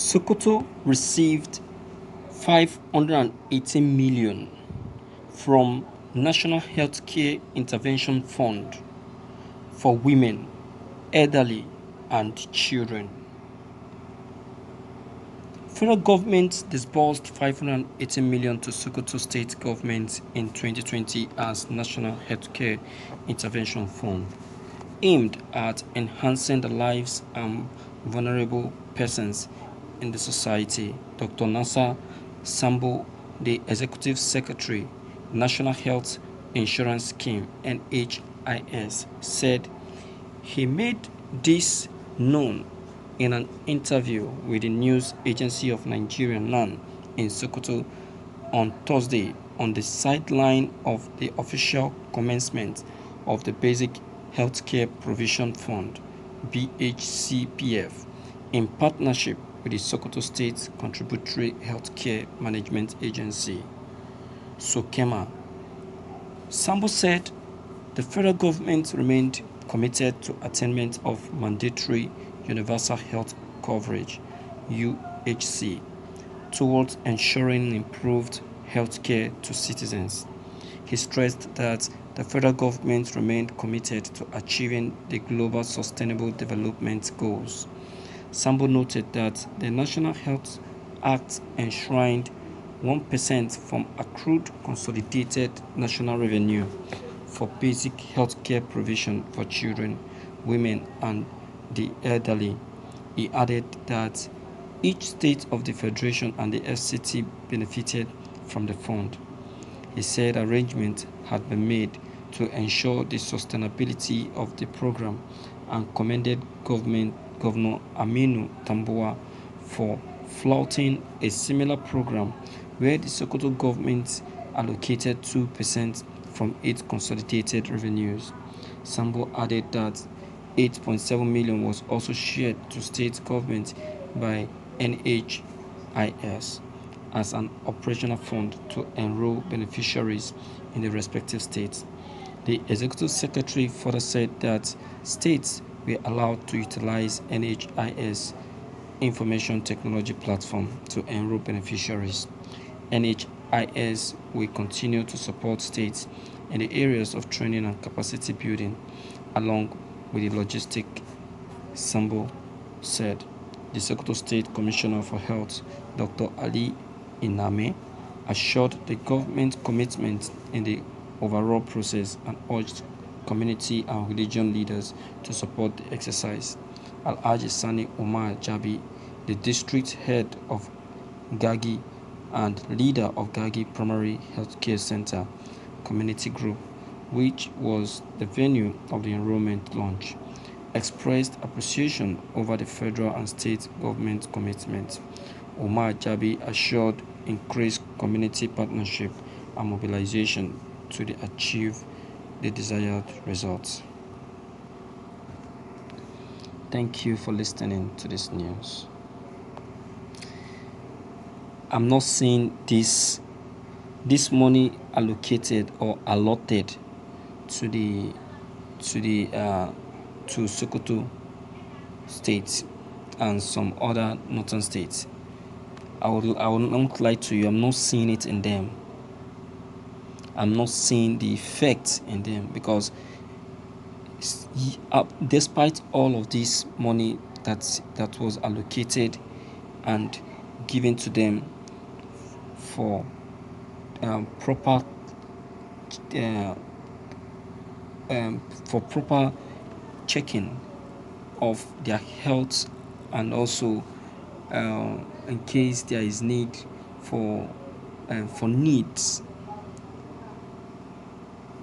Sokoto received 518 million from National Healthcare Intervention Fund for women, elderly, and children. Federal government disbursed 518 million to Sokoto state government in 2020 as National Healthcare Intervention Fund, aimed at enhancing the lives of vulnerable persons in the society. Dr. Nasser Sambo, the Executive Secretary, National Health Insurance Scheme (NHIS), said he made this known in an interview with the news agency of Nigeria (NAN) in Sokoto on Thursday on the sideline of the official commencement of the Basic Healthcare Provision Fund (BHCPF) in partnership with the Sokoto State Contributory Healthcare Management Agency (SOKEMA). Sambo said the federal government remained committed to attainment of mandatory universal health coverage (UHC) towards ensuring improved health care to citizens. He stressed that the federal government remained committed to achieving the Global Sustainable Development Goals. Sambo noted that the National Health Act enshrined 1% from accrued consolidated national revenue for basic health care provision for children, women, and the elderly. He added that each state of the Federation and the FCT benefited from the fund. He said arrangements had been made to ensure the sustainability of the program and commended Governor Aminu Tambuwa for flouting a similar program where the Sokoto government allocated 2% from its consolidated revenues. Sambo added that 8.7 million was also shared to state governments by NHIS as an operational fund to enroll beneficiaries in the respective states. The Executive Secretary further said that states were allowed to utilize NHIS information technology platform to enroll beneficiaries. NHIS will continue to support states in the areas of training and capacity building, along with the logistics, Sambo said. The Sokoto State Commissioner for Health, Dr. Ali Iname, assured the government's commitment in the overall process and urged community and religion leaders to support the exercise. Alhaji Sani Umar Jabi, the district head of Gagi and leader of Gagi Primary Healthcare Center Community Group, which was the venue of the enrollment launch, expressed appreciation over the federal and state government commitment. Umar Jabi assured increased community partnership and mobilization to achieve the desired results. Thank you for listening to this news. I'm not seeing this money allocated or allotted to Sokoto State and some other northern states. I will not lie to you, I'm not seeing it in them. I'm not seeing the effect in them because despite all of this money that was allocated and given to them for proper checking of their health and also in case there is need for needs.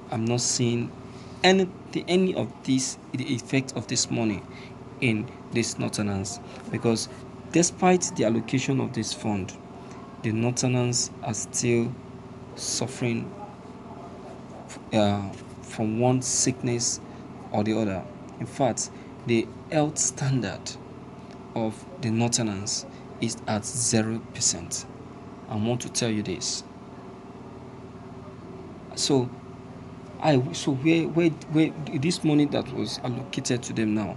I'm not seeing any of this, the effect of this money in this northerners, because despite the allocation of this fund, the northerners are still suffering from one sickness or the other. In fact, the health standard of the northerners is at 0%. I want to tell you this. So where this money that was allocated to them now,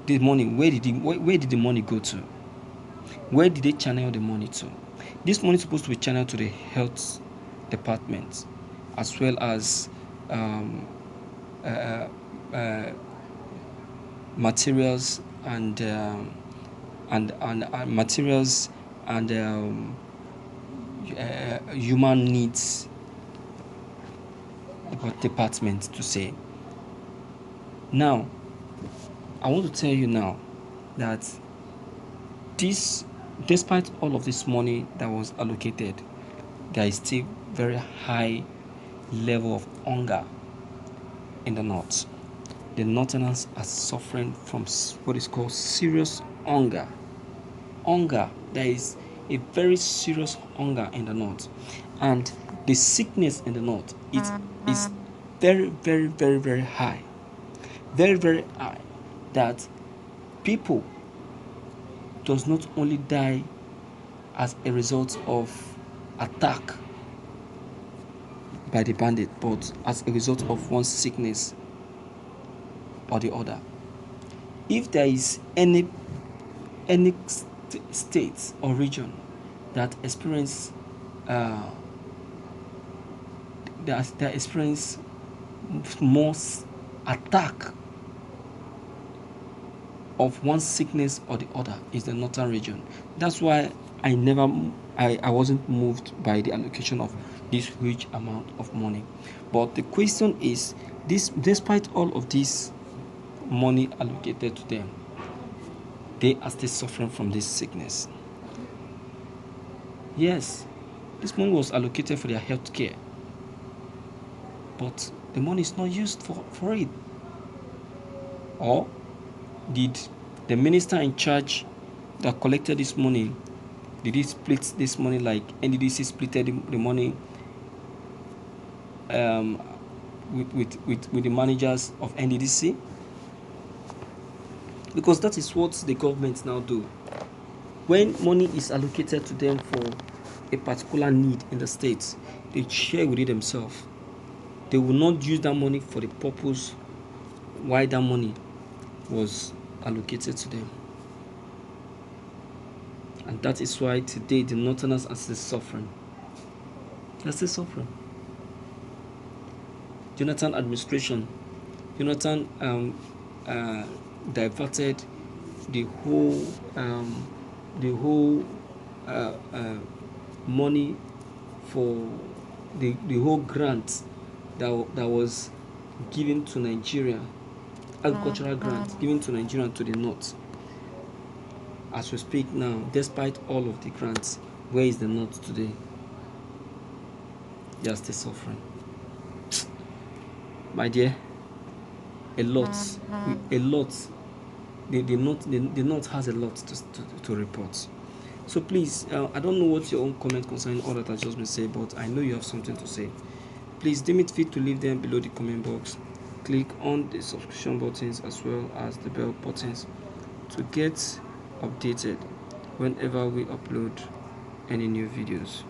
the money, where did the money go to? Where did they channel the money to? This money is supposed to be channeled to the health department, as well as um, uh, uh, materials and materials and human needs department to say. Now, I want to tell you now that this, despite all of this money that was allocated, there is still very high level of hunger in the north. The northerners are suffering from what is called serious hunger. There is a very serious hunger in the north, and the sickness in the north is very, very, very, very high. Very, very high. That people does not only die as a result of attack by the bandit, but as a result of one sickness or the other. If there is any state or region that experience that experience more attack of one sickness or the other, is the northern region. That's why I wasn't moved by the allocation of this huge amount of money. But the question is, this, despite all of this money allocated to them, they are still suffering from this sickness. Yes, this money was allocated for their health care, but the money is not used for it. Or did the minister in charge that collected this money, did he split this money like NDDC splitted the money with the managers of NDDC? Because that is what the government now do. When money is allocated to them for a particular need in the state, they share with it themselves. They will not use that money for the purpose why that money was allocated to them. And that is why today the northerners are still suffering. They're still suffering. Jonathan administration, Jonathan diverted the whole money for the whole grant that was given to Nigeria, agricultural grant given to Nigeria and to the north. As we speak now, despite all of the grants, where is the north today? They are still suffering. My dear, a lot. The north has a lot to report. So please, I don't know what your own comment concerning all that has just been said, but I know you have something to say. Please deem it fit to leave them below the comment box. Click on the subscription buttons as well as the bell buttons to get updated whenever we upload any new videos.